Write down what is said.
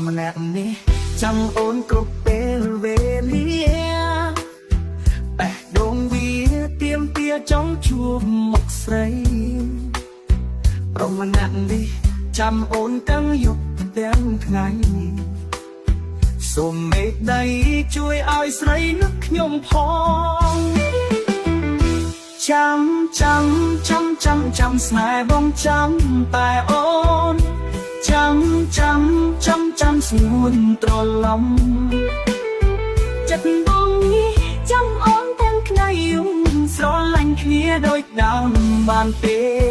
ម្នាក់នេះចាំអូនគ្រប់ពេលវេលាតែដងវាទៀមទាចង់ជួបមុខស្រីប្រុសម្នាក់នេះចាំអូនទាំងយប់ទាំងថ្ងៃសូមមេត្តាជួយឲ្យស្រីនឹកខ្ញុំផងចាំស្នេហ៍បងចាំតែអូនចាំស្ងួនត្រឡំចិត្តបងនេះចាំអូនទាំងថ្ងៃយំស្រឡាញ់គ្នាដូចដើមបានទេ